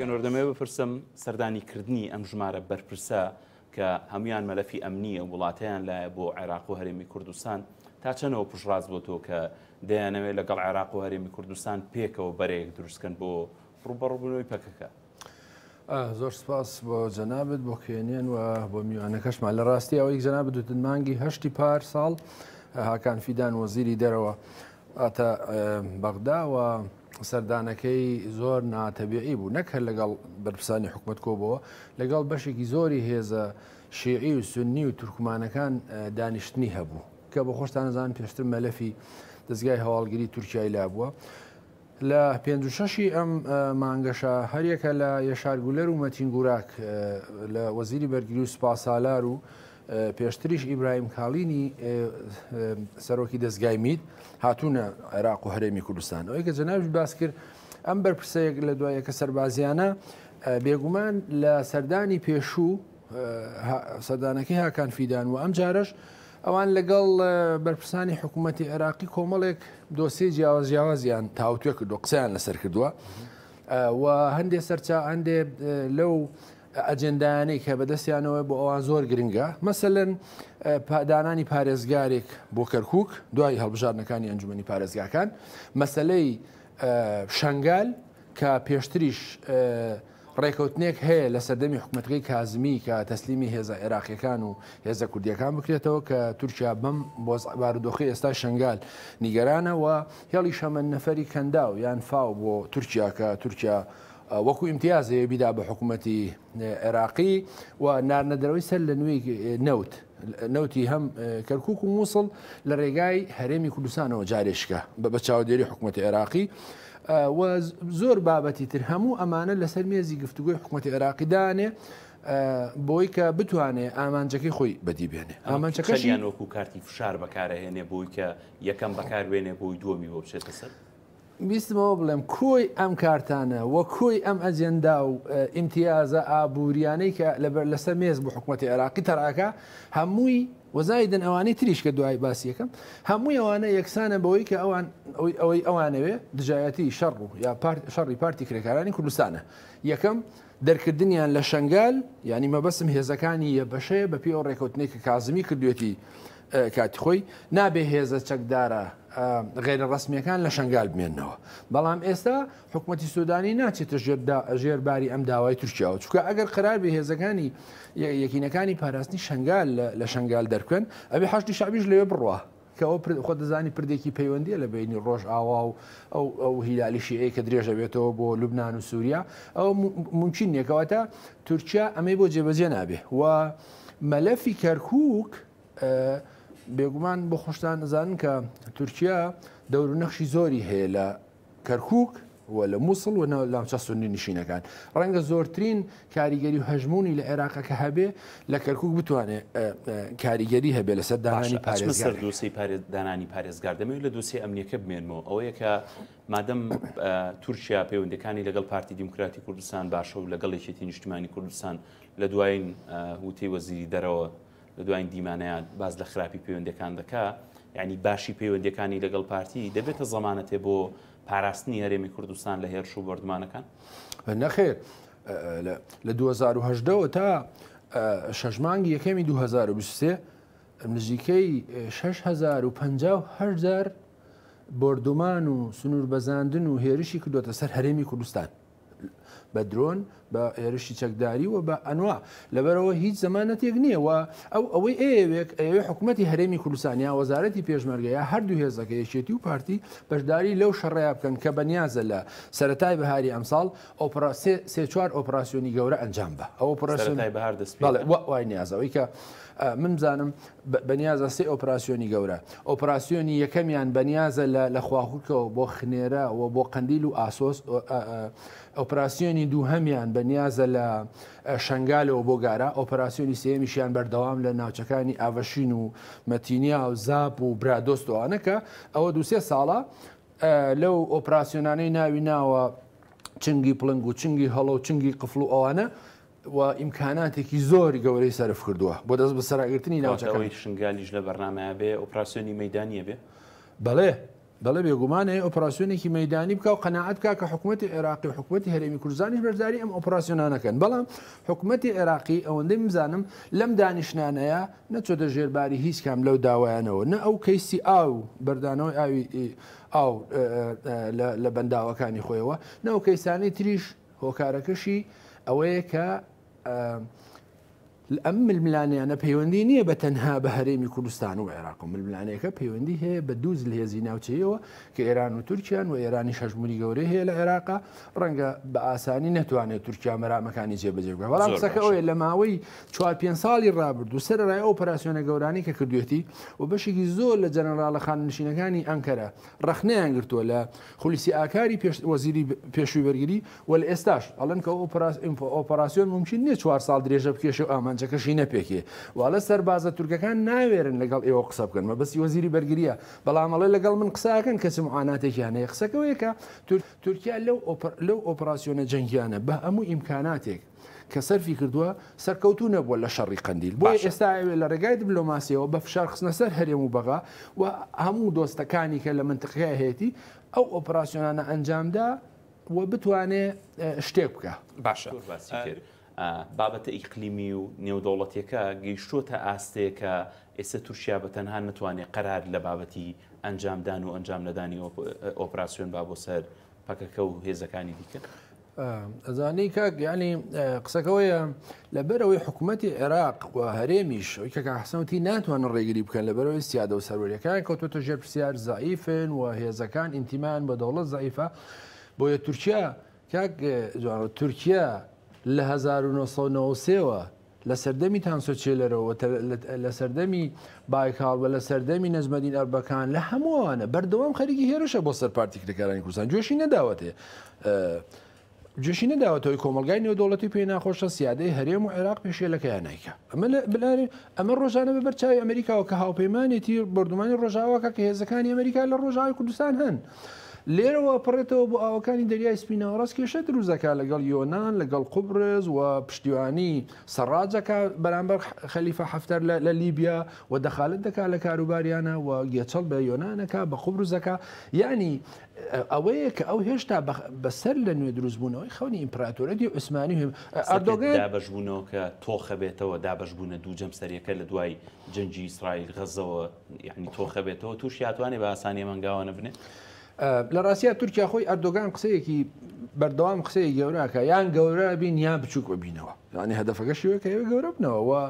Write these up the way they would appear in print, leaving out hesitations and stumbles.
ئاگەنۆردەمێ بپرسم سەردانیکردنی ئەم ژمارە بەرپرسە کە هەمویان مەلەفی ئەمنیە وڵاتیان لایە بۆ عێراق و هەرێمی کوردستان تا چەنەوە پشتڕاست بۆ تۆ کە دەیانەوێت لەگەڵ عێراق و هەرێمی کوردستان پێکەوە بەرەیەک دروستکەن بۆ ڕوبەڕووبوونەوەی پەکەکە؟ زۆر سپاس بۆ جەنابەت بۆ کێنێن و بۆ میوانەکەشمان لە ڕاستی ئەوەی جەنابەت وتن مانگی 8 پار ساڵ هاکان فیدان وەزیری دەرەوە ئاتە بەغدا و سەردانەکەی زۆر ناتەبیعی بوو نەک هەر لەگەڵ بەرپرسانی حکومەت کۆبەوە لەگەڵ بەشێکی زۆری هێزە شیعی و سنی و تورکمانەکان دانیشتنی هەبوو کە بە خۆشتان نەزانن پێشتر مەلەفی دەستگای هەواڵگیری تورکیای لابووە. لە 56 ئەم مانگەشە هەریەکە لە یەشارگولەر و مەتینگوراک لە وەزیری بەرگری و سوپاسالار و پێشتریش ئیبراهیم کاڵینی سەرۆکی دەستگای میت هاتوونە عێراق و هەرێمی کوردستان. ئەوەی کە جەنابش باس کرد ئەم بەرپرسەیەک لە دوایەکە سەربازیانە بێگومان لە سەردانی پێشوو سەردانەکەی هاکان فیدان و ئەم جارش ئەوان لەگەڵ بەرپرسانی حکوومەتی عێراقی کۆمەڵێک دۆسی جیاوازیان تاوتوێ کردو قسەیان لەسەر کردووە و هەندێک سەرچا هەندێ لەو ئەجندانەی کە بەدەستیانەوە بۆ ئەوان زۆر گرنگە مەسەلەن دانانی پارێزگارێک بۆ کەرکووک دوای هەڵبژارنەکانی ئەنجومەنی پارێزگاکان مەسلەی شەنگال کە پێشتریش ڕێکەوتنێک هەیە لە سەردەمی حکوومەتەکەی کازمی کە تەسلیمی هێزە عێراقیەکان و هێزە کوردیەکان بکرێتەوە کە تورکیا بەم بارودۆخی ئێستا شەنگال نیگەرانە و هێڵی شەمە نەفەری کەنداو یان فاو بۆ تورکیا کە تورکیا وەکو ئیمتیازەیە بیدا بە حکوومەتی عێراقی و نارنەدەرەوەی سەر لە نوێی نەوتی هەم کەرکووک و مووسڵ لە ڕێگای هەرێمی کوردستانەوە جارێشکە بە چاودێری حکوومەتی عێراقی و زۆر بابەتی تر هەموو ئەمانە لەسەر مێزی گفتوگوی حکوومەتی عێراقی دانێ بۆی کە بتوانێت ئامانجەکەی خۆی بەدی بێنێ ئامانجەکەشیان وەکو کارتی فشار بەکارەهێنێ بۆی کە یەکەم بەکاربێنێ بۆی دووەمی بۆ بچێتە سەر. بیستمەوە بڵێم کۆی ئەم کارتانە وە کۆی ئەم ئەجێندا و ئیمتیازە ئابوووریانەی کە لەسەر مێز بۆ حکوومەتی عێراقی تەراکە هەمووی وەزایدن ئەوانەی تریش کە دوای باسیەکەم هەمووی ئەوانە یەکسانە بەوەی کە ئەوەی ئەوانەوێ دژایەتی شەڕ و یا شەڕی پارتی کرێکارانی کوردستانە یەکەم دەرکردنیان لە شەنگال ینی مەبەسم هێزەکانی یەبەشەیە بە پێی ئەو ڕێکەوتنێک کە کازمی کردوێتی کاتی خۆی نابێ هێزە چەکدارە غێرە ڕسمیەکان لە شەنگال بمێنەوە بەڵام ئێستا حکوومەتی سوودانی ناچێتە ژێرباری ئەم داوای تورکیاوە چونکە ئەگەر قرار بێ هێزەکانی یەکینەکانی پاراستنی شەنگال لە شەنگال دەرکەن ئەبێ حەشتی شعبیش لەوێ بڕوە کە ئەو خۆ دەزانی پردێکی پەیوەندیە لە بینی ڕۆژ ئاوا و ئەو هیلالی شیعەیە کە درێژە بێتەوە بۆ لوبنان و سووریا ئەو ممکن نیەکەواتە تورکیا ئەمەی بۆ جێبەجێ نابێ و مەلەفی کەرکووک بێگومان بۆ خۆشتان نزانن کە تورکیا دەور و نەخشی زۆری هەیە لە کەرکووک و لە مووسڵ و لامچە سونی نشینەکان ڕەنگە زۆرترین کاریگەری و هەژمونی لە عێراقەکە هەبێ لە کەرکووک بتوانێت کاریگەری هەبێ لەسەر دانانی پارێزگار دۆسی دانانی پارێزگار دەمەوێت لە دۆسی ئەمنیەکە بمێنمەوە ئەوەیە کە مادەم تورکیا پەیوەندەکانی لەگەڵ پارتی دیموکراتی کوردستان باشە و لەگەڵ یەکێتی نیشتیمانی کوردستان لە دوایین وتەی وەزیری دەرەوە لە دوایین دیمانەیان باز لە خراپی پەیوەندەکان دەکا یعنی باشی پەیوەندەکانی لەگەڵ پارتی دەبێتە زەمانەتێ بۆ پاراستنی هەرێمی کوردستان لە هێرش و بەردمانەکان نەخێر لە 2010 تا شەژمانگی یەکەمی 2023 نزیکەی 6,500 بردومان و سنوور بەزاندن و هێرشی کردوتە سەر هەرێمی کوردستان بە درۆن بە هێرشی چەکداری و بە ئەنوا لەبەرەوە هیچ زەمانەتێک نییە و ئەوەی ئەوێ حکوومەتی هەرێمی کوردستانیا وەزارەتی پێشمەرگەیە هەردوو هێزەکە یەکێتی و پارتی بەشداری لەو شەڕێیا بکەن کە بەنیازە لە سەرەتای بەهاری ئەمساڵ سێ چوار ئۆپراسیۆنی گەورە ئەنجام بە ئەو وای نیازەوەی کە من بزانم بەنیازە سێ ئۆپراسیۆنی گەورە ئۆپراسیۆنی یەکەمیان بەنیازە لە خواخوکەوە بۆ خنێرە و بۆ قەندیل و ئاسۆس ئۆپراسیۆنی دووهەمیان بەنیازە لە شەنگالەوە بۆ گارە ئۆپراسیۆنی سێمیشیان بەردەوام لە ناوچەکانی ئاڤەشین و مەتینیا و زاپ و برادۆستوانەکە ئەوە دووسێ ساڵە لەو ئۆپراسیۆنانەی ناوی ناوە چنگی پڵنگ و چنگی هەڵە و چنگی قفڵ و ئەوانە و ئیمکاناتێکی زۆری گەورەی سەرف کردووە بۆ دەست بە سەرگرتنی ناوچەکەی شنگالیش لە بەرنامەیە بێ ئۆپراسیۆنی مەیدانیە بێ بەڵێ بەڵێ بێگومانەیە ئۆپراسسیۆنێکی مەدانی بکە و قەناعەت بکە کە حکوومەتی عێراقی و حکوومەتی هەرێمی کوردستانی بەرداری ئەم ئۆپراسسیۆنانەکەن بەڵام حکوومەتی عێراقی ئەوەندەی بزانم لەم دانیشتانەیە نەچۆتە ژێرباری هیچ کام لەو داوایانەوە نە ئەو کەیسی ئاو بەردانەوەی ئاوی ئاو لە بەنداوەکانی خۆیەوە نەو کەیسانی تریش هۆکارەکەشی ئەوەیە کە ئەم ململانیانە پەیوەندی نییە بە تەنها بە هەرێمی کوردستان و عێراق و ململانەیەەکە پەیوەندی هەیە بە دووز لە هێزی ناوچەیەوە کە ئێران و تورکیان و ئێرانی شەژموری گەورەی هەیە لە عێراقا ڕەنگە بە ئاسانی نەتوانێت تورکیا مەرامەکانی جێبەجێ بکات بەڵام قسەکە ئەوەیە لە ماوەی 4-5 ساڵی ڕابرد و سەرڕای ئۆپراسسیۆنە گەورانی کە کردوێتی و بەشێکی زۆر لە جەنەراڵە خاننشینەکانی ئەنکەرە ڕەخنەیان گرتووە لە خولیسی ئاکاری وەزیری پێشووی بەرگری و لە ئێستاش ئەڵەن کە ئۆپراسسیۆن ممکن نییە 4 ساڵ درێژە بکێشە و ئامانجەکەشی نەپێکێ واڵە سەربازە تورکەکان ناوێرن لەگەڵ ئێوە قسە بکەن مەبەستی وەزیری بەرگریە بەڵامەڵێ لەگەڵ من قساکەن کەسم معاناتێکیان هەیە قسەکەوەیەکە تورکیا لەو ئۆپراسسیۆنە جەنگیانە بە هەموو ئیمکاناتێک کە سەرفی کردووە سەرکەوتو نەبووە لە شەڕی قەندیل بۆ ئێستا لە ڕێگای دیبلۆماسیەوە بە فشار خستنە سەر هەرێم و بەغا و هەموو دۆستەکانی کە لە منتقەیە هەیەی ئەو ئۆپراسسیۆنانە ئەنجامدا و بتوانێت شتێک بکە باشە بابەتە ئیقلیمی و نێودەوڵەتیەکە گەیشتوتە ئاستەیەکە ئێستا تووشیا بە تەنها نتوانێت قەرار لە بابەتی ئەنجامدان و ئەنجام نەدانی ئۆپراسسیۆن با بۆ سەر پەکەکە و هێزەکانی دیکە ئەزانی کاک ینی قسەکەوەیە لەبەرەوەی حکوومەتی عێراق و هەرێمیش ئەوی کە حەسەوتی ناتوانن ڕێگری بکەن لەبەرەوەی سیادە و سەروەریەکان کەوتۆتە ژێر پرسیار زائیفن و هێزەکان ئینتیمان بە دەوڵەت زائیفە بۆیە تورکیا کاک تورکیا لە 1993ەوە لە سەردەمی تانسۆچێلەرەوە لە سەردەمی بایکاڵ و لە سەردەمی نەجمەدین ئەربەکان لە هەمووانە بەردەوام خەریکی هێرشە بۆ سەر پارتیکەکانی کوردستان جۆشی نەداوەتێ جێشی نەداوەتەوەی کۆمەلگای نێودەوڵەتی پێی ناخۆشە سیادەی هەرێم و عێراق پێشێلەکەیانایکە ئەمە بلارێ ئەمە ڕۆژانە بە بەرچاوی ئەمریکاوە کە هاوپەیمانێتی بردومانی ڕۆژاواکە کە هێزەکانی ئەمریکا لە ڕۆژاوی کوردستان هەن لێرەوە پڕێتەوە بۆ ئاوەکانی دەریای سپیناوەڕاست کێشە دروزەکە لەگەڵ یۆناان لەگەڵ قوبرز و پشتیوانی سەڕاجەکە بەرامبەر خەلیفە حەفتەر لە لیبیا و دەخالت دەکات لە کاروباریانە و گێچەڵ بە یۆنانەکە بە قوبرزەکە یعنی ئەوەیە کە ئەو هێشتا بەسەر لە نوێ دروستبوونەوەی خەونی ئیمپراتۆرەتی عوسمانی ئەردۆگان دابەشبوونەوە کە تۆخە بێتەوە دابەشبوونە دوو جەمسەریەکە لە دوای جەنگی ئیسرائیل غەزەوە یعنی تۆخە بێتەوە تووشی هاتوانێ بە ئاسانی مەنگاوانە بنێت لە ڕاستیا تورکیا خۆی ئەردۆگان قسەیەکی بەردەوام قسەیە گەوراکە یان گەورە بین یان بچووک ببینەوە ینی هەدەفەکە شێوە کە ئێوە گەورە بنەوە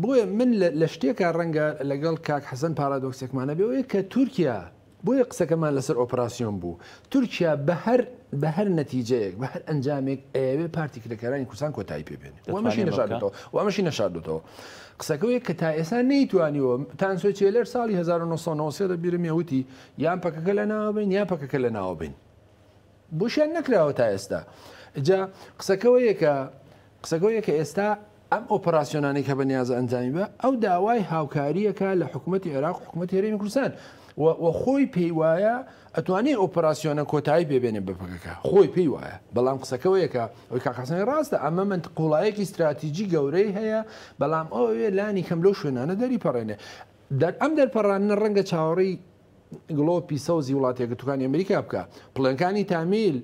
بۆیە من لە شتێکە ڕەنگە لەگەڵ کاک حەسەن پارادۆکسێکمانە بێەوەیە کە تورکیا بۆیە قسەکەمان لەسەر ئۆپراسسیۆن بوو تورکیا بە هەر نەتیجەیەک بە هەر ئەنجامێک ئەوێ پارتیکەکانی کوردستان کۆتایی پێبێنێت وەمەشی نەشاردێتەوە قسەکەوەیە کە تا ئێستا نەیتوانیوە تانسۆچێلەر ساڵی 1990 دەبیرم وتی یان پەکەکە لە ناوبین یان پەکەکە لە ناوبین بۆشیان نەکراوە تا ئێستا جا قسەکەوەیە کە ئێستا ئەم ئۆپراسسیۆنانی کە بەنیازە ئەنجامی بە ئەو داوای هاوکاریەکە لە حکوومەتی عێراق و حکوومەتی هەرێمی کوردستان و خۆی پێی وایە ئەتوانێت ئۆپراسسیۆنە کۆتایی پێبێنێ بەپەکەکە خۆی پێی وایە بەڵام قسەکەوەیەکە ئەوی کاکەسانی ڕاستە ئەمە من قوڵایەکی استراتیژی گەورەی هەیە بەڵام ئەوێ لانی کەم لەو شوێنانە دەریپەڕێنێ ئەم دەرپەڕانە ڕەنگە چاوەڕی گڵۆپی سەوزی وڵاتە یەکگرتووەکانی ئەمریکا بکە پڵەنکانی تامیل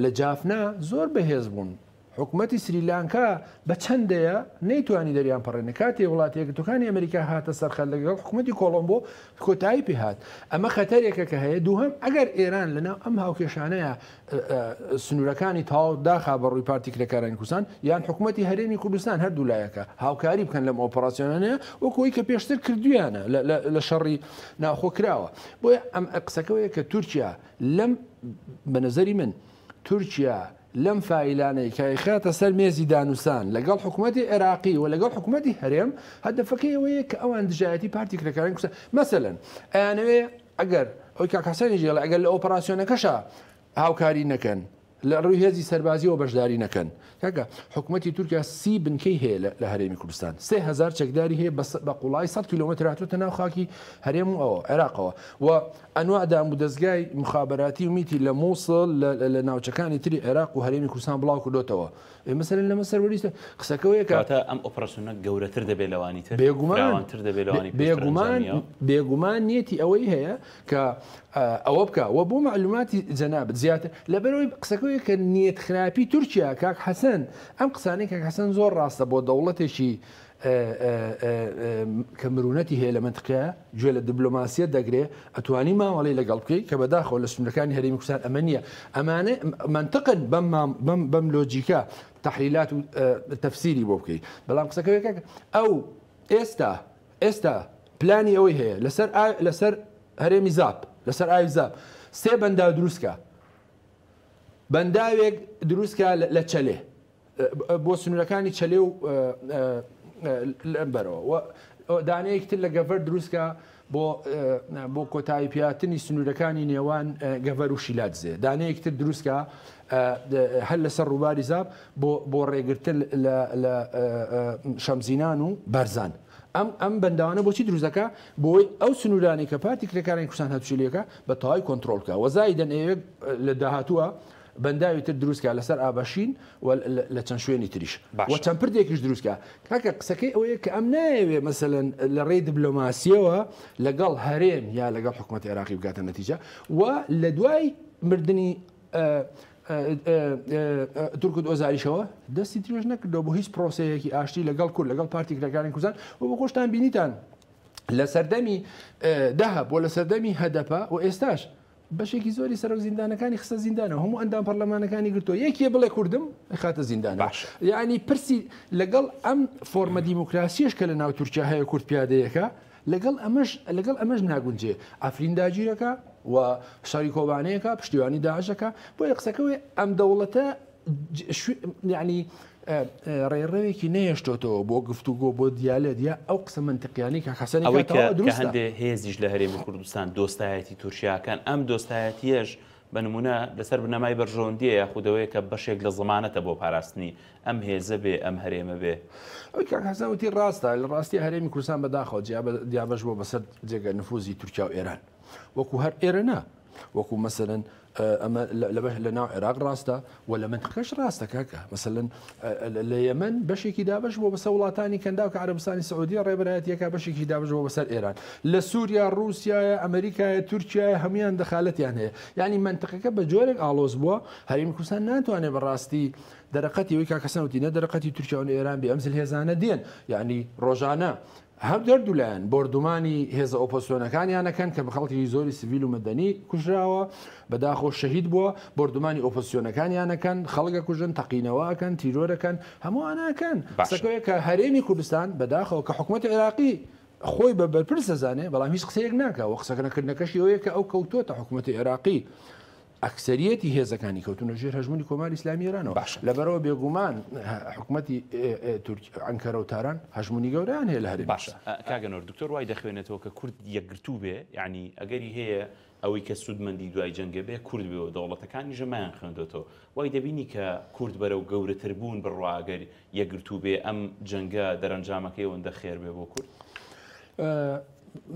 لە جافنا زۆر بەهێز بوون حکوومەتی سریلانکا بە چەندەیە نەیتوانی دەریان پەڕێنە کاتێ وڵاتی یەکگرتووەکانی ئەمریکا هاتە سەرخەل لەگەڵ حکوومەتی کۆڵۆمبۆ کۆتایی پێ هات ئەمە خەتەرێکە کە هەیە دووهەم ئەگەر ئێران لەناو ئەم هاوکێشانەیە سنوورەکانی تاو داخا بە ڕووی پارتیکەکانی کوردستان یان حکوومەتی هەرێمی کوردستان هەردوولایەکە هاوکاری بکەن لەم ئۆپراسسیۆنانەیە وەکۆی کە پێشتر کردویانە لە شەڕی ناخۆکراوە بۆیە ئەم قسەکەوەیە کە تورکیا لەم بە نەزەری من تورکیا لەم فایلانەی کایخاتە سەر مێزی دانووسان لەگەڵ حکوومەتی عێراقی و لەگەڵ حکوومەتی هەرێم هەدەفەکەی ئەوەیە کە ئەوان دژایەتی پارتیکەکانی کوردستان مەسەلەن ئەیانەوێ ئەگەر ئەوی کاکەسەنی ژێڵ ئەگەر لە ئۆپراسسیۆنەکەشە هاوکاری نەکەن لە ڕووی هێزی سەربازیەوە بەشداری نەکەن. کاکە حکوومەتی تورکیا 30 بنکەی هەیە لە هەرێمی کوردستان، 3000 چەکداری هەیە بە قوڵای 100 کیلومتر هاتووەتە ناو خاکی هەرێم و ئەوە عێراقەوە و ئەنواعدام و دەستگای مخابراتی و میتی لە مووسڵ لە ناوچەکانی تری عێراق و هەرێمی کوردستان بڵاو کردوتەوە. مەسەرەن لەمە سەروەریستە قسەکەوەیە کاتە ئەم ئۆپراسیۆنە گەورەتر دەبێت لەوانی تر، بێگومانتر دەبێت لەوانی بێگومان نیەتی ئەوەی هەیە کە ئەوە بکە و بۆ معلوماتی جەنابەت زیاتر لەبەرەوەی قسەکەوەیە کە نیەت خراپی تورکیا کاک حەسەن ئەم قسانەی کاک حەسەن زۆر ڕاستە بۆ دەوڵەتێکی کە مرونەتی هەیە لە منطقەیە گوێ لە دیبلۆماسیەت دەگرێ ئەتوانی ماوەڵی لەگەڵ بکەی کە بەداخەوە لە سنوورەکانی هەرێمی کوردستان ئەمە نییە، ئەمانە منطقن بەم لۆجیکە تحلیلات و تەفسیری بۆ بکەیت. بەڵام قسەکەوەیە ئەو ئێستا پلانی ئەوەی هەیە لەسەر هەرێمی زاپ لەسەر ئاوی زاپ 3 بەندا دروستکە، بەنداوێک دروستکە لە چەلێ بۆ سنوورەکانی چەلێ و لەمبەرەوە دانەیەکتر لە گەڤەر دروستکە بۆ کۆتایی پیاتنی سنوورەکانی نێوان گەڤەر و شیلاتزێ، دانەیەکتر دروستکە هەر لەسەر ڕووباری زاب بۆ ڕێگرتن لە شەمزینان و بەرزان. ئەم بەنداوانە بۆچی دروستەکە؟ بۆی ئەو سنوورانی کە پارتی کرێکارانی کوردستان هەتوچیلەکە بە تەواوی کۆنتترۆلکە وەزای دەنەوێت لە داهاتووە بەنداوی تر دروستکە لەسەر ئابەشین لە چەند شوێنی تریش و چەند پردێکیش دروستکە. کاکە قسەکەی ئەوەیە کە ئەم نایەوێ مەسەلەن لە ڕێی دیبلۆماسیەوە لەگەڵ هەرێم یا لەگەڵ حکوومەتی عێراقی بگاتە نەتیجە و لە دوای مردنی تورکوت ئۆزاریشەوە دەستی تریش نەکردەوە بۆ هیچ پرۆسەیەکی ئاشتی لەگەڵ کورد لەگەڵ پارتی کرێکارانی کوردستان و بە خۆشتان بینیتان لە سەردەمی داهەب بۆ لە سەردەمی هەدەپە و ئێستاش بەشێکی زۆری سەرۆک زیندانەکانی خستە زیندانەوە هەموو ئەندام پەرلەمانەکانی گرتووە یەکێ بڵێ کوردم خاتە زیندان یعنی پرسی لەگەڵ ئەم فۆرمە دیموکراسیش کە لە ناو تورکیا هەیە کورد پیادەیەەکە لەگەڵ ئەمەش ناگونجێ ئەفرین داگیرەکە و شاری کۆبانەیەەکە پشتیوانی داعشەکە بۆ قسەکەوەی ئەم دەوڵەتە ینی ڕێڕەوێکی نەهێشتۆتەوە بۆ گفتوگۆ بۆ دیالێت یا ئەو قسە منتقیانی کە حەسەنی هەندێ هێزیش لە هەرێمی کوردستان دۆستایەتی تورکیاکان ئەم دۆستایەتیەش بە نمونە لەسەر بنەمای بەرژۆندیە یاخودەوەی کە بەشێک لە زمانەتە بۆ پاراستنی ئەم هێزە بێ ئەم هەرێمە بێ. ئەوی کاکەسەوتی ڕاستە لە ڕاستی هەرێمی کوردستان بەداخەوە دیابەش بۆ بەسەر جێگە نفوزی تورکیا و ئێران وەکو هەر ئێرەنا وەکو مەسەرەن ئەمە لە ناو عێراق ڕاستە و لە منطقەش ڕاستە کاکە مەسەلەن لە یەمەن بەشێکی دابش بۆ بەسەر وڵاتانی کەندا کە عەرەبستانی سعودیە ڕێبەرایەتیەکە بەشێکی دابش بۆ بەسەر ئێران لە سووریا رووسایە ئەمریکایە تورکیایە هەمویان دەخالەتیان هەیە یعنی منطقەکە بە جۆرێک ئالۆز بووە هەرێمی کوردستان ناتوانێت بەڕاستی دەرەقەتی وی کاکەسەوتی نە دەرەقەتی تورکیا و ئێران بێ ئەمزل هێزانە دێن یعنی ڕۆژانە هەم دەردوولایەن بردومانی هێزە ئۆپۆسیۆنەکانیانەکەن کە بە خەڵکی زۆری سیڤیل و مەدەنی کوژراوە بەداخۆ شەهید بووە بردومانی ئۆپۆسیۆنەکانیانەکەن خەڵگە کوژن تەقینەوەکەن تیرۆرەکەن هەمووانەکەن سەکەوەیە کە هەرێمی کوردستان بەداخەوە کە حکوومەتی عێراقی خۆی بە بەرپرس دەزانێ بەڵام هیچ قسەیەک ناکە و قسەکردنەکەشی ئەوەیە کە ئەو کەوتۆتە حکوومەتی عێراقی ئەکسەریەتی هێزەکانی کەوتونە ژێر هەژمونی کۆماری ئیسلامی ئێرانەوە لەبەرەوە بێگومان حکوومەتی ئەنکەرە و تاران هەژمونی گەورەیان هەیە لە هەرێمی باشە. کاگەنۆر دکتۆر وای دەخوێنێتەوە کە کورد یەکگرتوو بێ یعنی ئەگەری هەیە ئەوەی کە سوودمەندی دوای جەنگە بێ کورد بێەوە دەوڵەتەکانی ژەمایان خوێندێتەوە وای دەبینی کە کورد بەرەو گەورەتر بوون بڕواگەر یەکگرتوو بێ ئەم جەنگە دەرەنجامەکەی ئەوەندە خێر بێ بۆ کورد.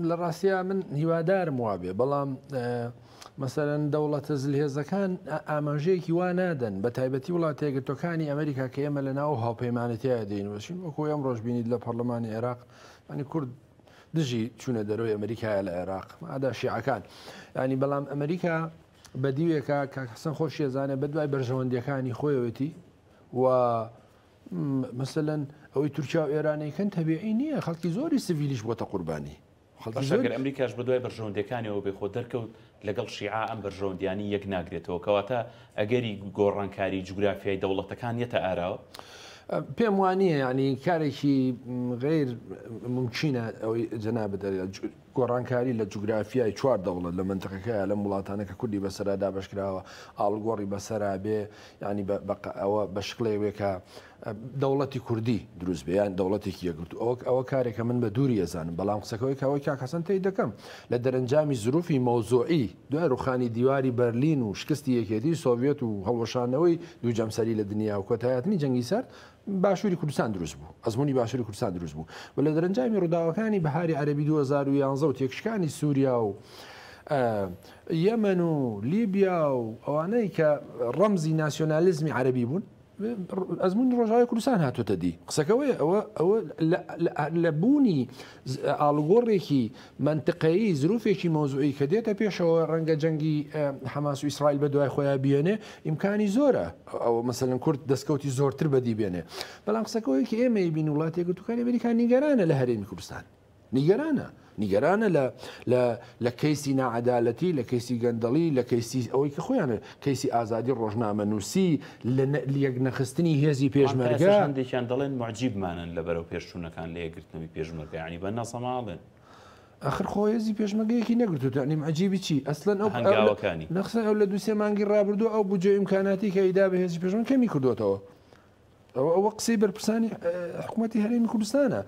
لە ڕاستیە من هیوادارم وابێ بەڵام مەسەرەن دەوڵەتە زلهێزەکان ئاماژەیەکی وا نادەن بە تایبەتی وڵاتێگرتوەکانی ئەمریکا کە ئێمە لە ناو هاوپەیمانەتیایە دەینوەشین وەکو ئەم ڕۆژ بینیت لە پەرلەمانی عێراق ینی کورد دژی چوونە دەرەوەی ئەمریکایە لە عێراق مادا شیعەکان ینی بەڵام ئەمریکا بەدیوێکە کە حەسەن خۆشی ێزانێ بەدوای بەرژەوەندیەکانی خۆیەوەتی و مەسەلەن ئەوەی تورکیا و ئێرانەکەن تەبیعی نییە خەڵکی زۆری سڤیلیش بۆتە قوربانی ئەگەر ئەمریکاش بەدوای بەرژەوەندەکانیەوە بێ خۆ دەرکەوت لەگەڵ شیعە ئەم بەرژەوەندیانی یەک ناگرێتەوە کەواتە ئەگەری گۆڕانکاری جوگرافیای دەوڵەتەکان یەتە ئاراوە پێم وانە ینی کارێکی غیر ممکنە ئەوەی جەنابەت گۆڕانکاری لە جوگرافیای چوار دەوڵەت لە منتەقەکەیە لە وڵاتانە کە کوردی بەسەرا دابشکراوە ئاڵگۆڕی بەسەرا بێ ینی ئەوە بە شکڵێکە دەوڵەتی کوردی دروست بێ یان دەوڵەتێکی یەکگرتو ئەوە کارێکە من بە دووری ئەزانم بەڵام قسەکەەوەی کاوەی کاکەسەن تی دەکەم لە دەرەنجامی زروفی مۆزۆعی دوای ڕوخانی دیواری بەرلین و شکستی یەکێتی سۆڤێت و هەڵوەشانەوەی دوو جەمسەری لە دنیا و کۆتایەتنی جەنگی سەر باشووری کوردستان دروست بوو ئەزمموی باشووری کوردستان دروست بوو و لە دەرەنجامی ڕووداوەکانی بەهاری عەربی 2011 و تێکشکانی سووریا و یەمەن و لیبیا و ئەوانەی کە ڕەمزی ناسیۆنالیزمی عەربی بوون ئەزمموی ڕۆژاوی کوردستان هاتوتە دی قسەکەوەی ئەوە لە بوونی ئاڵگۆڕێکی منطقەیی زروفێکی مۆزوعی کە دێتە پێشەوە ڕەنگە جەنگی حەماس و ئیسرائیل بە دوای خۆیان بێنێ ئیمکانی زۆرە ئەو مەسەلەن کورد دەستکەوتی زۆرتر بەدی بێنێ بەڵام قسەکەوەیکی ئێمەی بین وڵاتی یەکگرتووەکانی ئەمریکا نیگەرانە لە هەرێمی کوردستان نیگەرانە لە کەیسی ناعەدالەتی لە کەیسی گەندەڵی لە کەیسی ئەوەی کە خۆیانە کەیسی ئازادی ڕۆژنامەنووسی لە یەک نەخستنی هێزی پێشمەرگە هەندێکیان دەڵێن معجیبمانن لە بەرەو پێشچوونەکان لە یەکگرتنەوەی پێشمەرگە ینی بە نەسەماڵن ئەخر خۆ هێزی پێشمەرگەیەکی نەگرتووە ینی عەجیبی چی ئەسڵەن ئەو هەنگاوەکانی نەخسن ئەو لە دووسێ مانگی ڕابردووە ئەو بودجە ئیمکاناتی کە ئیدا بە هێزی پێشمەرگە کەمی کردوێتەوە ئەوە قسەی بەرپرسانی حکوومەتی هەرێمی کوردستانە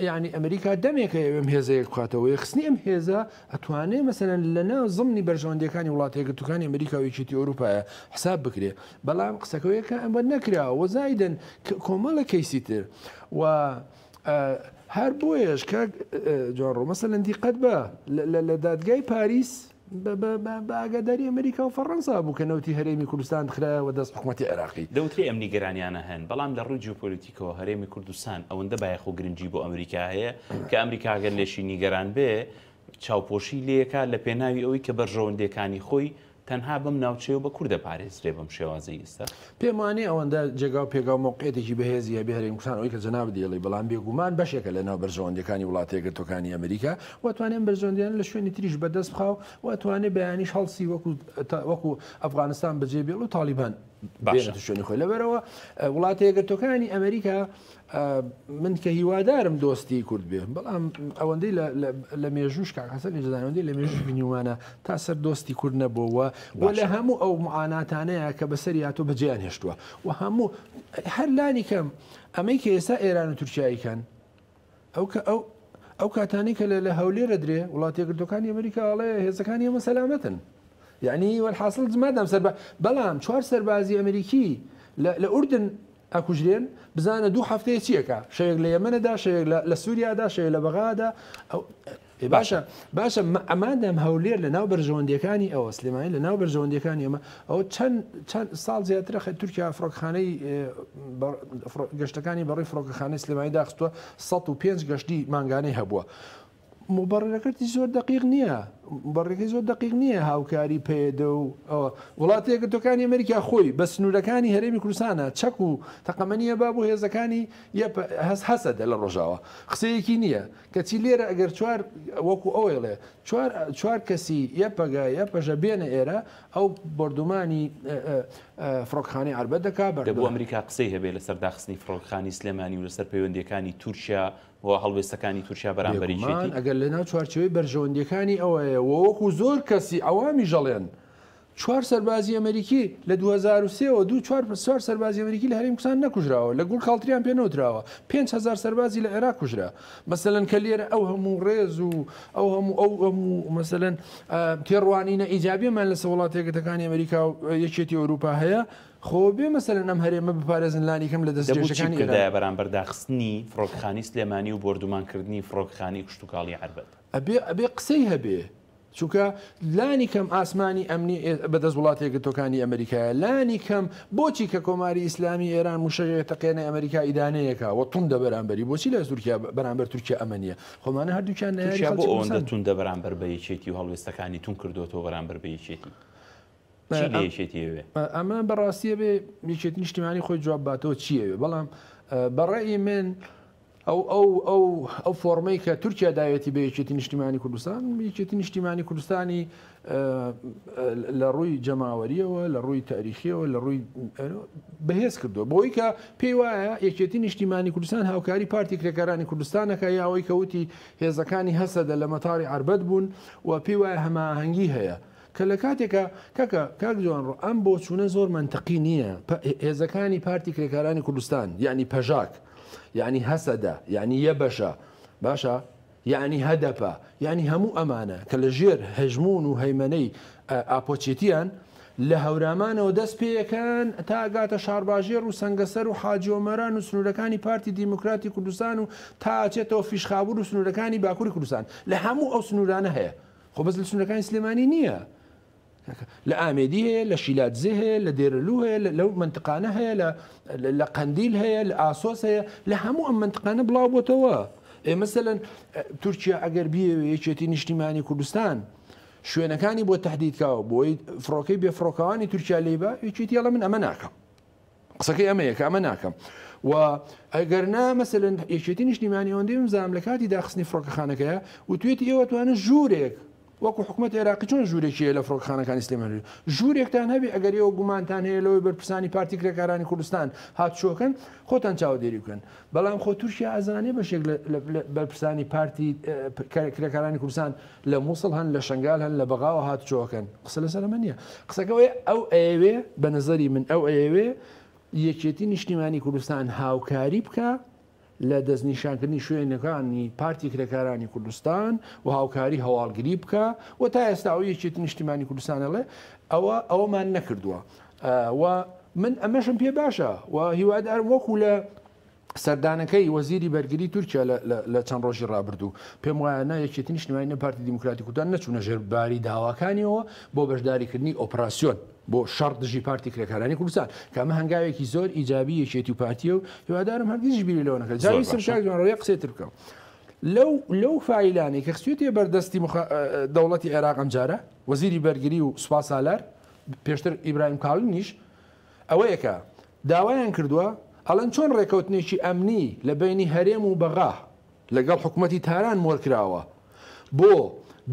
یعنی ئەمریکا دەمێکە ئەم هێزەیەک بخاتەوە یەخستنی ئەم هێزە ئەتوانێت مەسەلەن لەناو زمنی بەرژەوەندەکانی وڵاتە یەکگرتووەکانی ئەمریکا و یەکێتی ئەوروپایە حساب بکرێ بەڵام قسەکەوەیەکە ئەمە نەکراوە زایدن کۆمەڵە کەیسی تر و هەر بۆیەش کە جۆڕۆ مەسەلەن دیقەت بە لە دادگای پاریس بە ئاگاداری ئەمریکا و فەڕەنسا بوو کە نەوتی هەرێمی کوردستان خراوە دەست حکوومەتی عێراقی دەوتری ئەم نیگەرانیانە هەن بەڵام لە ڕووی جیۆپۆلیتیکەوە هەرێمی کوردستان ئەوەندە بایەخ و گرنگی بۆ ئەمریکا هەیە کە ئەمریکا گەر لێشی نیگەران بێ چاوپۆشی لێکە لە پێناوی ئەوەی کە بەرژەوەندەکانی خۆی تەنها بەم ناوچەیە بە کوردە پارێزرێ بەم شێوازەی ئێستا پێم وانێ ئەوەندە جێگا و پێگا و موقعێتێکی بەهێزی هەبێ هەرێمی کوردستان ئەوەی کە جەناب دێڵی بەڵام بێگومان بەشێکە لە ناو بەرژەوەندەکانی وڵاتە یەکگرتووەکانی ئەمریکا واتوانێن بەرژەوەندیان لە شوێنی تریش بەدەست بخاو واتوانێت بەیانیش هەڵسی وەکو ئەفغانستان بەجێبێڵ و تالیبان باشە شوێنی خۆی لەبەرەوە وڵاتە یەکگرتووەکانی ئەمریکا من کە هیوادارم دۆستی کورد بێ بەڵام ئەوەندەی لە مێژوش کاکەسەری جەزانەوەندەی لە مێژوش بینیوانە تا سەر دۆستی کورد نەبووە و لە هەموو ئەو معاناتانەیە کە بەسەری هاتوو بەجێیان هێشتووە و هەموو هەر لانی کەم ئەمەی کە ئێستا ئێران و تورکیاییکەن ئەو کاتانی کە لە هەولێرە درێ وڵاتی یەکگرتووەکانی ئەمریکا ئەڵێ هێزەکانی ئەمە سەلامەتن یعنی والحاصل زمادام بەڵام 4 سەربازی ئەمریکی لە ئوردن ئەکوژرێن بزانە 2 هەفتەیە چیەکە شەیەک لە یەمەنەدا شەیەک لە سووریادا شەیە لە بەغادا باشە ئەمادەم هەولێر لە ناو بەرژەوەندەکانی ئەوە سلێمانی لە ناو بەرژەوەندەکانی ئەمە ئەوە چەند ساڵ زیاترە تورکیا فڕۆکخانەی گەشتەکانی بەڕێی فڕۆکەخانەی سلێمانی داخستووە 105 گەشتی مانگانەی هەبووە مبەڕێرەکەتی زۆر دقیق نییە بەڕێکی زۆر دقیق نییە هاوکاری پێدە و وڵاتی یەکگرتووەکانی ئەمریکا خۆی بە سنوورەکانی هەرێمی کوردستانە چەک و تەقەمەنیە با بۆ هێزەکانی هەسەدە لە ڕۆژاوە قسەیەکی نییە کەچی لێرە ئەگەر چوار وەکو ئەوێڵێ چوار کەسی یەپەگە یەپەژە بێنە ئێرە ئەو بردومانی فڕۆکخانەی عربەت دەکا بۆ ئەمریکا قسەی هەبێ لەسەر داخستنی فڕۆکخانی سلێمانی و لەسەر پەیوەندیەکانی تورکیا و هەڵوێستەکانی تورکیا بەرامبەریشێتی ئەگەر لەناو چوارچەوەی بەرژەوەندیەکانی ئەوەیە وەکو زۆر کەسی ئەوامی ژەڵێن 4 سەربازی ئەمریکی لە 2023ەوە 4 سەربازی ئەمریکی لە هەرێمی کوردستان نەکوژراوە لە گوڵ کاڵتریان پێ نەوتراوە 5,000 سەربازی لە عێراق کوژرا مەسەلەن کە لێرە ئەو هەموو ڕێز و ئەو هەموو مەسەلەن تێڕوانینە ئیجابیەمان لە وڵاتە یەکگرتووەکانی ئەمریکا و یەکێتی ئەوروپا هەیە خۆ بێ مەسەلەن ئەم هەرێمە بپارێزن لانیکەم لە دەستێژەکانی ئێرە بەرامبەر داخستنی فڕۆکخانی سلێمانی و بردومانکردنی فڕۆکخانی کشتتوکاڵی عربەت ئەبێ قسەی هەبێ چونکە لانی کەم ئاسمانی ئەمنی بەدەست وڵاتی یەکگرتووەکانی ئەمریکایە لانی کەم بۆچی کە کۆماری ئیسلامی ئێران موشەیەتەقێنە ئەمریکا ئیدانەیەکە و تونندە بەرامبەری بۆچی لە تورکیا بەرامبەر تورکیا ئەمەنیە خۆمانە هەردووکیان بۆ ئەوەندە تونندە بەرامبەر بە یەکێتی و هەڵوێستەکانی تون کردوەوە بەرامبەر بە یەکێتی ئەمە بەڕاستیە بێ یەکێتی نیشتیمانی خۆی جواب باتەوە چیەوێ بەڵام بەڕێی من ئەو فۆرمەی کە تورکیا داوێتی بە یەکێتی نیشتیمانی کوردستان یەکێتی نیشتیمانی کوردستانی لە ڕووی جەماوەریەوە لە ڕووی تاریخیەوە لە ڕووی بەهێز کردووە بۆی کە پێی وایە یەکێتی نیشتیمانی کوردستان هاوکاری پارتی کرێکارانی کوردستانەکە یاوەی کەوتی هێزەکانی هەسەدە لە مەتاری عربەت بوون و پێی وایە هەماهەنگی هەیە کە لە کاتێکە کاک جوان ئەم بۆ چوونە زۆر منتەقی نییە. هێزەکانی پارتی کرێکارانی کوردستان یعنی پەژاک یعنی هەسەدە یعنی یەبەشە باشە یعنی هەدەپە یعنی هەموو ئەمانە کە لە ژێر هەژمون و هەیمەنەی ئاپۆچێتیان لە هەورامانەوە دەست پێیەکان تا ئەگاتە شارباژێر و سەنگەسەر و حاجۆمەران و سنوورەکانی پارتی دیموکراتی کوردستان و تا ئاچێتەوە فیشخابور و سنوورەکانی باکووری کوردستان لە هەموو ئەو سنوورانە هەیە. خۆ بەس لە سنوورەکانی سلێمانی نییە، لە ئامێدی هەیە، لە شیلاتزێ هەیە، لە دێرەلوو هەیە، لەو منتقانە هەیە، لە قەندیل هەیە، لە ئاسۆس هەیە، لە هەموو ئەم منتقانە بڵاو بۆتەوە. مەسەلەن تورکیا ئەگەر بیەوێ یەکێتی نیشتیمانی کوردستان شوێنەکانی بۆ تهدیدکاوە بۆی فڕۆکەی بێفڕۆکەوانی تورکیا لێبە یەکێتی ئەڵە من ئەمە ناکەم، قسەکەی ئەمەیە کە ئەمە ناکەم. و ئەگەرنا مەسەلەن یەکێتی نیشتیمانی ئەوەندەی مزام لە کاتی داخستنی فڕۆکەخانەکەیە و توێتی ئێوە توانە ژوورێک وەکو حکوومەت عێراقی چۆن ژوورێکیە لە فڕۆکەخانەکانی سلێمانی ژوورێکتان هەبێ ئەگەر ئێوە گومانتان هەیە لەوەی بەرپرسانی پارتی کرێکارانی کوردستان هاتچۆکەن خۆتان چاودێری بکەن. بەڵام خۆ تورکیا ئەزانێ بەشێک لە بەرپرسانی پارتی کرێکارانی کوردستان لە مووسڵ هەن لە شنگال هەن لە بەغاوە هاتچۆکەن. قسە لەسەر ئەمە نییە. قسەکەوەی ئەو ئەوێ بە نەزەری من ئەو ئەوێ یەکێتی نیشتیمانی کوردستان هاوکاری بکە لە دەستنیشانکردنی شوێنەکانی پارتی کرێکارانی کوردستان و هاوکاری هەواڵگری بکە و تا ئێستا ئەو یەکێتی نیشتیمانی کوردستانەڵێ ئەوەمان نەکردووە. و من ئەمەشم پێ باشە و هیوادار وەکو لە سەردانەکەی وەزیری بەرگری تورکیا لە چەند ڕۆژی ڕابردوو پێم وایە یەکێتی نیشتیمانی پارتی دیموکراتی کوردستان نەچوونە ژێرباری داواکانیەوە بۆ بەشداریکردنی ئۆپراسیۆن بۆ شەڕ دژی پارتی کرێکارانی کوردستان کە ئەمە هەنگاوێکی زۆر ئیجابی یەکێتی و پارتیە و هیوادارم هەرگیز بیری لەوە نەکرد. جاوی سەرشاکڕۆیە قسێتر بکەم لەو فایلانی کە خستوێتێ بەردەستی دەوڵەتی عێراق ئەم جارە وەزیری بەرگری و سوپا سالار پێشتر ئیبراهیم کاڵنیش ئەوەیەکە داوایان کردووە ئەڵەن چۆن ڕێکەوتنێکی ئەمنی لە بینی هەرێم و بەغا لەگەڵ حکوومەتی تاران مۆرکراوە بۆ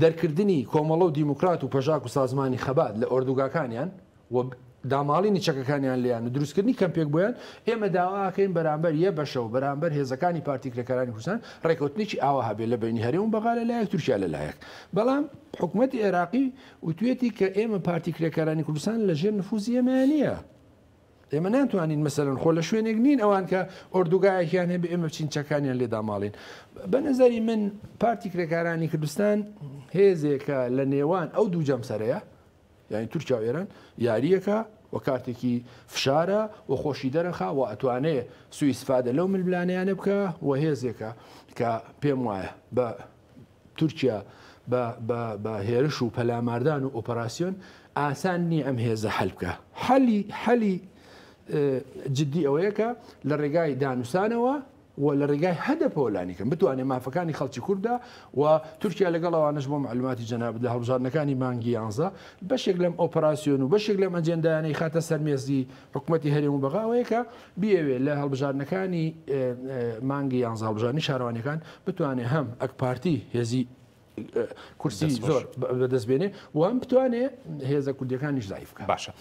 دەرکردنی کۆمەڵە و دیموکرات و پەژاک و سازمانی خەبات لە ئۆردوگاکانیان و داماڵینی چەکەکانیان لیان و دروستکردنی کەمپێک بۆیان ئێمە داواکەین بەرامبەر یە بەشە و بەرامبەر هێزەکانی پارتی کرێکارانی کوردستان ڕێکەوتنێکی ئاوا هەبێت لە بینی هەرێم و بەغا لەلایەک تورکیا لەلایەک. بەڵام حکوومەتی عێراقی وتوێتی کە ئێمە پارتی کرێکارانی کوردستان لەژێر نفوزی ئێمە نییە. ئێمە ناتوانین مەسەلەن خۆ لە شوێنێک نین ئەوان کە ئۆردوگایەکیان هەیە ئێمە بچین چەکانیان لێ داماڵین. بە نەزەری من پارتی کرێکارانی کوردستان هێزێکە لە نێوان ئەو دوو جەمسەرەیە یعنی تورکیا و ئێران یاریەکە و کارتێکی فشارە و خۆشی دەرەخا و ئەتوانێت سوئیسفادە لەو ملبلانیانە بکە و هێزێکە کە پێم وایە بە تورکیا بە هێرش و پەلاماردان و ئۆپەراسیۆن ئاسان نییە ئەم هێزە حەل بکە. حەلی جددی ئەوەیەکە لە ڕێگای دانووسانەوە و لە ڕێگای هەدەپۆلانیکەم بتوانێت مافەکانی خەڵکی کووردا و تورکیا لەگەڵەوانش بۆ معلوماتی جەنابەت لە هەڵبژاردنەکانی مانگی 11 بەشێک لەم ئۆپەراسیۆن و بەشێک لەم ئەجێندایانەی خاتە سەرمێزی حکوومەتی هەرێم و بەغاوەیەکە بیەوێت لە هەڵبژاردنەکانی مانگی 11 هەڵبژاردننی شارەوانیەکان بتوانێت هەم ئەک پارتی هێزی کورسی زۆر بەدەستبێنێ و هەم بتوانێت هێزە کوردیەکانیش زایف بکە. باشە.